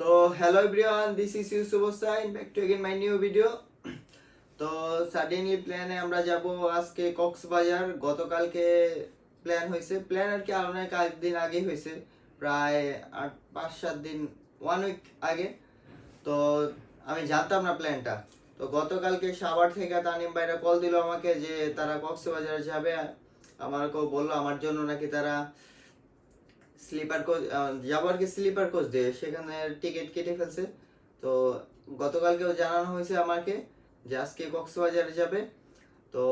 তো hello everyone, this is Yusuf Hossain, back to again my new video. তো suddenly প্ল্যানে আমরা যাব আজকে কক্সবাজার। গতকালকে প্ল্যান হয়েছে, প্ল্যান আর কি অনেক দিন আগে হয়েছে, প্রায় 5-7 দিন, 1 উইক আগে। তো আমি জানতাম না প্ল্যানটা। তো গতকালকে সাভার থেকে তানিম ভাইরা কল দিল আমাকে যে তারা কক্সবাজার যাবে। আমাকেও বললো আমার জন্য নাকি তারা স্লিপার কোচ যাবার কি স্লিপার কোচ দিয়ে সেখানে টিকিট কেটে ফেলছে। তো গতকালকেও জানানো হয়েছে আমাকে যে আজকে কক্সবাজারে যাবে। তো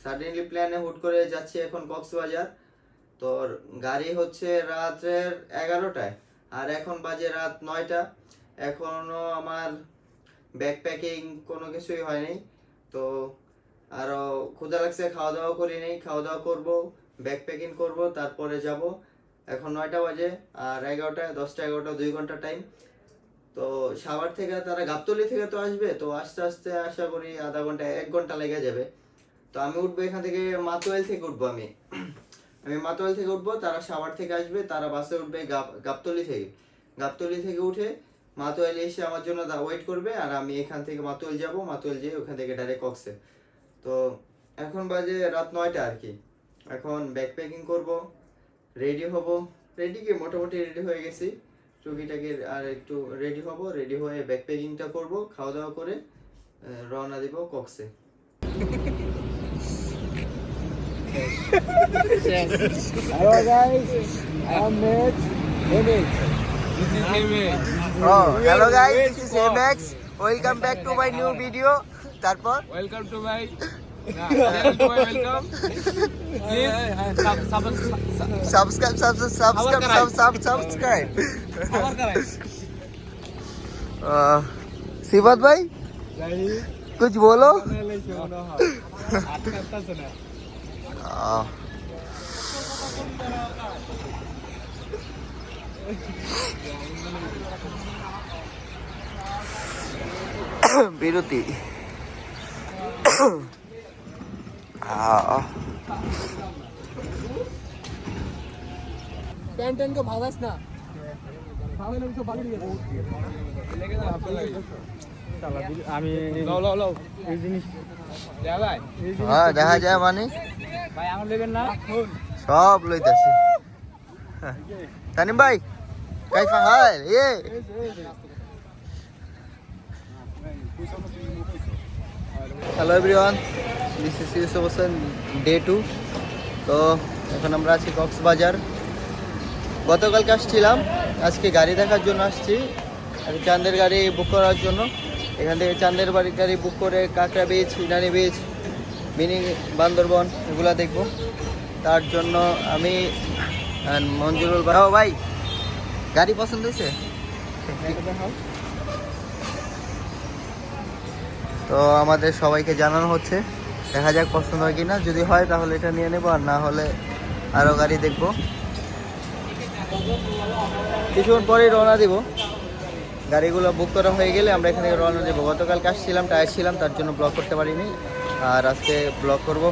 সাডেনলি প্ল্যানে হুট করে যাচ্ছি এখন কক্সবাজার। তো গাড়ি হচ্ছে রাতের 11টায়, আর এখন বাজে রাত 9টা। এখনো আমার ব্যাকপ্যাকিং কোনো কিছুই হয়নি। তো আরো ক্ষুধা লাগছে, খাওয়া দাওয়া করি নেই, খাওয়া দাওয়া করবো, ব্যাকপ্যাকিং করবো, তারপরে যাব। এখন 9টা বাজে, আর 11টা 10টা 11টা 2 ঘন্টা টাইম। তো সাভার থেকে তারা গাবতলী থেকে তো আসবে, তো আস্তে আস্তে আশা করি আধা ঘন্টা 1 ঘন্টা লেগে যাবে। তো আমি উঠবো এখান থেকে মাতুয়াইল থেকে উঠবো, আমি মাতুয়াইল থেকে উঠবো, তারা সাভার থেকে আসবে, তারা বাসে উঠবে গাবতলী থেকে উঠে মাতুয়াইল এসে আমার জন্য ওয়েট করবে, আর আমি এখান থেকে মাতুয়াইল যাব, মাতুয়াইল যেয়ে ওখান থেকে ডাইরেক্ট কক্সে। তো এখন বাজে রাত 9টা আর কি। এখন ব্যাকপ্যাকিং করব, রেডি হব, রেডি কি মোটামুটি রেডি হয়ে গেছি, টুকিটাকি আর একটু রেডি হব, রেডি হয়ে ব্যাকপ্যাকিংটা করব, খাওয়া দাওয়া করে রওনা দিব কক্সে। Hello guys, I am Mitch. This is Himit. Oh, hello guys, this is Amex. Welcome back to my new video. তারপর Welcome to my welcome. Please subscribe. सिफत भाई कुछ बोलो। বিরতি। প্যান্টেন को भागस ना भागने में तो भाग लिया আমি লাও এই জিনিস দেয়া ভাই হ্যাঁ দেখা যায় মানে ভাই আমার নেবেন না সব লইতাছি। তানিম ভাই কাইফা হাল ये hello everyone, this is Yusuf Hossain, day 2। তো এখন আমরা আছি কক্সবাজার। গতকালকে আসছিলাম, আজকে গাড়ি দেখার জন্য আসছি, আর চাঁদের গাড়ি বুক করার জন্য। এখান থেকে চাঁদের বাড়ির গাড়ি বুক করে কাঁকড়া beach, Inani beach, mini Bandarban এগুলো দেখব। তার জন্য আমি মঞ্জুরুল ভাই, গাড়ি পছন্দ হয়েছে? তো আমাদের সবাইকে জানানো হচ্ছে, দেখা যাক পছন্দ হয় কিনা। যদি হয় তাহলে এটা নিয়ে নেবো, আর না হলে আরও গাড়ি দেখব। কিছুক্ষণ পরেই রওনা দিব, গাড়িগুলো বুক করা হয়ে গেলে আমরা এখান থেকে রওনা দেবো। গতকালকে আসছিলাম, টায়ার ছিলাম, তার জন্য ব্লগ করতে পারিনি, আর আজকে ব্লগ করব।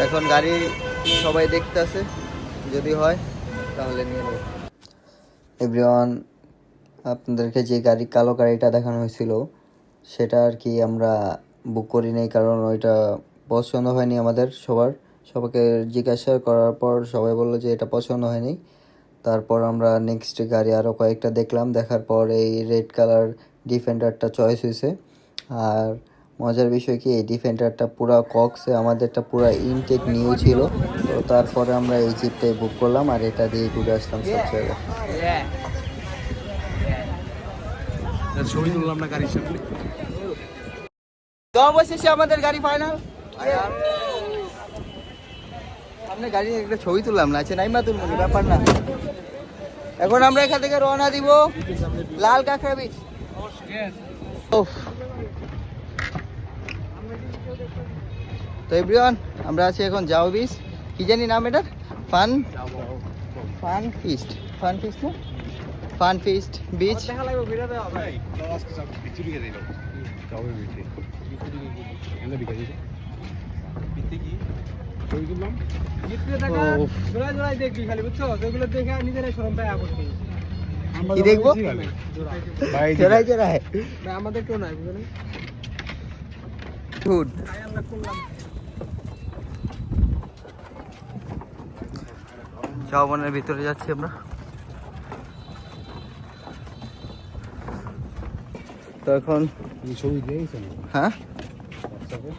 এখন গাড়ি সবাই দেখতে আছে, যদি হয় তাহলে নিয়ে নেব। এভরিওয়ান, আপনাদেরকে যে কালো গাড়িটা দেখানো হয়েছিল সেটা আর কি আমরা বুক করি নাই, কারণ ওইটা পছন্দ হয়নি আমাদের সবাইকে জিজ্ঞাসা করার পর সবাই বললো যে এটা পছন্দ হয়নি। তারপর আমরা নেক্সট গাড়ি আরও কয়েকটা দেখলাম, দেখার পর এই রেড কালার ডিফেন্ডারটা চয়েস হয়েছে। আর মজার বিষয় কি, এই ডিফেন্ডারটা পুরো কক্সে আমাদেরটা পুরো ইনটেক নিউ ছিল। তো তারপরে আমরা এই জিপটাই বুক করলাম, আর এটা দিয়ে ঘুরে আসলাম সব জায়গায়। ছবি তুললাম না গাড়ির সামনে। তো অবশেষে আমাদের গাড়ি ফাইনাল। সামনে গাড়ি একটা ছবি তুললাম না, আছে নাইমা তুলবো, ব্যাপার না। এখন আমরা এখান থেকে রওনা দিব লাল কাঁকড়া বিচ। তো এভরিওয়ান, আমরা আছি এখন জাও বিচ, কি জানি নাম এটার, ফান ফিস্ট না, ফান ফিস্ট বিচ। ছবি তুললাম। গিফটে টাকা উফ। জোড়ায় জোড়ায় দেখবি খালি বুঝছো, ওইগুলো দেখে নিজেরাই শরম পায় করতে। কি দেখবো? ভাই জোড়ায় জোড়ায় ভাই আমাদের কেউ নাই বুঝলেন। গুড। ভাই আমরা করলাম ঝাউবনের ভিতরে যাচ্ছি আমরা। তো এখন ছবি দিয়েছে না হ্যাঁ হোয়াটসঅ্যাপে।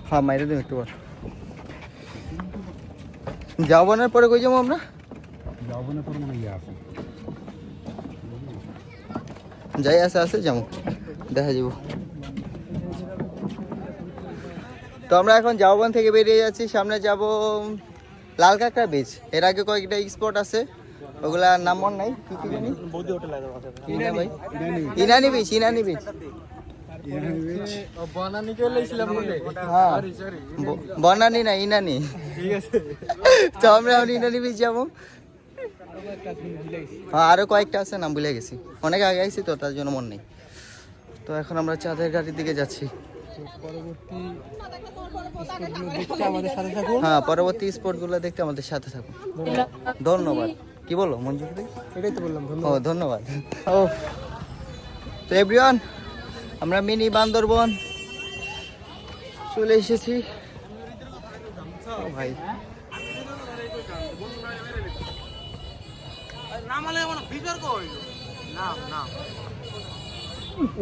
হ্যাঁ মাইরে দিন একটু বার। ঝাউবনের পরে কই যাবো আমরা? যাবো না, পরে মানে ইয়ে আছে। যাই আছে যাবো, দেখা যাব। তো আমরা এখন ঝাউবন থেকে বেরিয়ে যাচ্ছি, সামনে যাব লাল কাঁকড়া বিচ। এর আগে কয়েকটা স্পট আছে, ওগুলা নাম মনে নাই। কি কি জানি বৌদি হোটেল আছে কি না ভাই? Inani beach, Inani beach. ও বানানি কে লইছিলাম বলে। হ্যাঁ সরি বনানি না ইনানি। ঠিক আছে। তো আমরা এখন ইনানি বিচ যাবো। হ্যাঁ আরো কয়েকটা আছে, নাম ভুলে গেছি, অনেক আগে আইছি তো তার জন্য মনে নেই। তো এখন আমরা চাঁদের গাড়ির দিকে যাচ্ছি। পরবর্তী স্পটগুলো দেখতে আমাদের সাথে থাকুন। হ্যাঁ পরবর্তী স্পটগুলো দেখতে আমাদের সাথে থাকুন। ধন্যবাদ। কি বলো মঞ্জুর ভাই? এটাই তো বললাম ও ধন্যবাদ। ধন্যবাদ। ও তো এভরিওয়ান, আমরা মিনি বান্দরবন চলে এসেছি। ও ভাই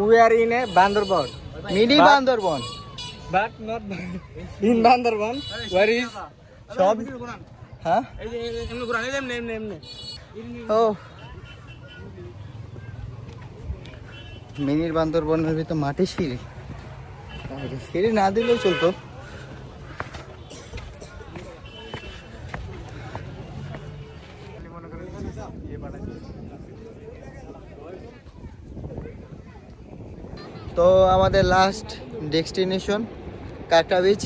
We are in a Bandarban. Mini Bandarban But not in Bandarban. Where is? সব হ্যাঁ এমনি ঘুরান, এমনি। ও মিনির বান্দরবনের ভিতর মাটি সিঁড়ি, সিঁড়ি না দিলেও চলতো। তো আমাদের লাস্ট ডেস্টিনেশন কাঁকড়া বিচ।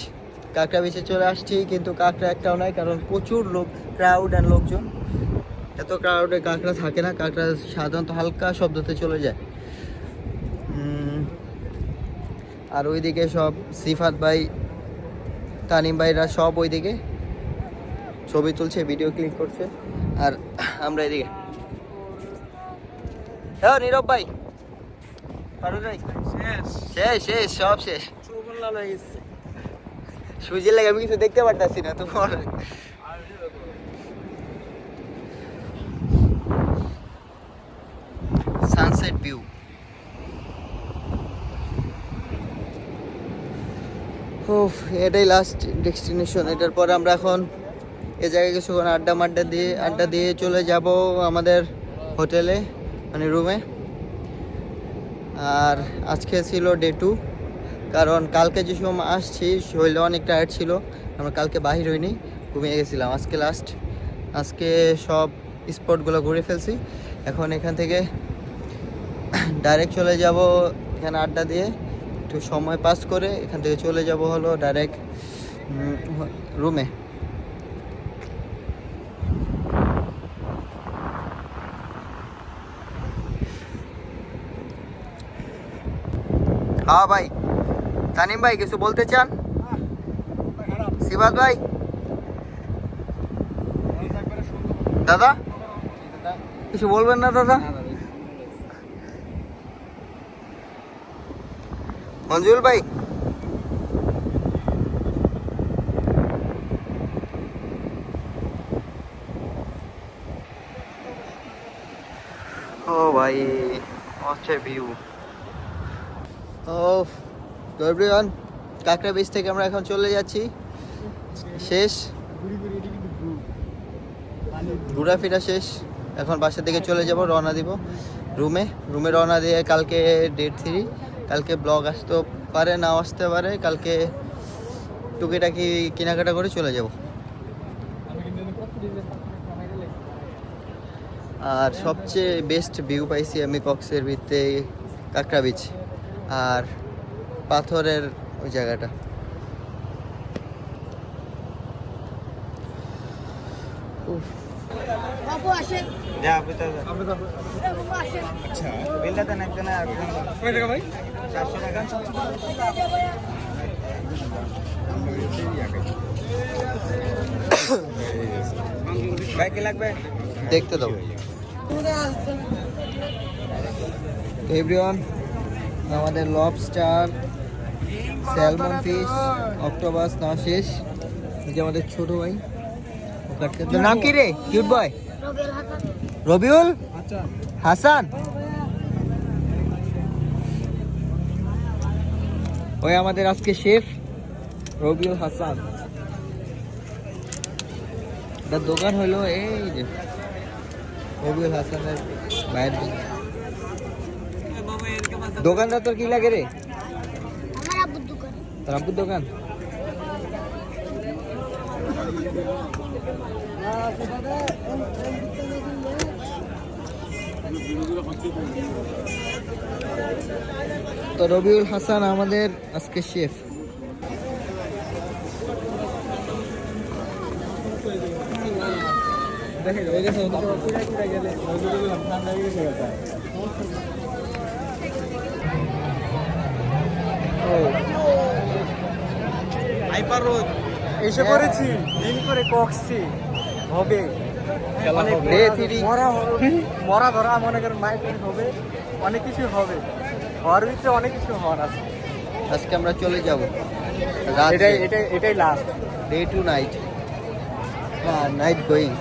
কাঁকড়া বিচে চলে আসছি, কিন্তু কাঁকড়া একটাও নাই, কারণ প্রচুর লোক, ক্রাউড অ্যান্ড লোকজন। এত ক্রাউডে কাঁকড়া থাকে না, কাঁকড়া সাধারণত হালকা শব্দতে চলে যায়। আর ওইদিকে সব সিফাত ভাই, তানিম ভাইরা সব ওইদিকে ছবি তুলছে, ভিডিও ক্লিক করছে, আর আমরা এদিকে। হ্যাঁ নীরব ভাই, ফারুক ভাই, শেষ শেষ সব শেষ। সুজির লাগে আমি কিছু দেখতে পারতাছি না তোমার। Sunset view. এটাই লাস্ট ডেস্টিনেশন। এটার পরে আমরা এখন এ জায়গায় কিছুক্ষণ আড্ডা দিয়ে চলে যাব আমাদের হোটেলে, মানে রুমে। আর আজকে ছিল ডে 2, কারণ কালকে যে সময় আসছি শরীরে অনেক টায়ার্ড ছিল, আমরা কালকে বাহির হইনি, ঘুমিয়ে গেছিলাম। আজকে সব স্পটগুলো ঘুরে ফেলছি। এখন এখান থেকে ডাইরেক্ট চলে যাব, এখানে আড্ডা দিয়ে একটু সময় পাস করে এখান থেকে চলে যাব হলো ডাইরেক্ট রুমে। হ্যাঁ ভাই, তানিম ভাই কিছু বলতে চান? সিবাত ভাই, দাদা কিছু বলবেন না দাদা? মঞ্জুল ভাই, ও ভাই হচ্ছে ভিউ। ও তো এভরিওয়ান, কাঁকড়া বিচ থেকে আমরা এখন চলে যাচ্ছি, শেষ ঘোরাফেরা শেষ। এখন বাসা থেকে চলে যাব, রওনা দিব রুমে রওনা দিয়ে কালকে ডে 3, কালকে ব্লগ আসতে পারে নাও আসতে পারে, কালকে টুকিটাকি কেনাকাটা করে চলে যাব। আর সবচেয়ে বেস্ট ভিউ পাইছি আমি কক্সের ভিতরে কাঁকড়া বিচ আর পাথরের ওই জায়গাটা। উফ। আচ্ছা কয় টাকা ভাই? 400 টাকা। ভাই কি লাগবে? দেখতে দাও। তো এভরিওয়ান, আমাদের লবস্টার, স্যালমন ফিশ, অক্টোপাস না শেষ। এই যে আমাদের ছোট ভাই, তোর নাম কি রে কিউট বয়? রবিউল হাসান। ওই আমাদের আজকে শেফ রবিউল হাসান। তার দোকান হলো এই যে রবিউল হাসানের ভাইয়ের দোকানটা। তোর কি লাগে রে? আমার আব্বুর দোকান। তোর আব্বুর দোকান? তো রবিউল হাসান আমাদের আজকে শেফ। এসে করেছি দিন করে কক্সছি হবে মরা ধরা মনে করেন মাইক হবে, অনেক কিছু হবে, হওয়ার ভিতরে অনেক কিছু হওয়ার আছে। আজকে আমরা চলে যাব এটাই last day tonight, night going.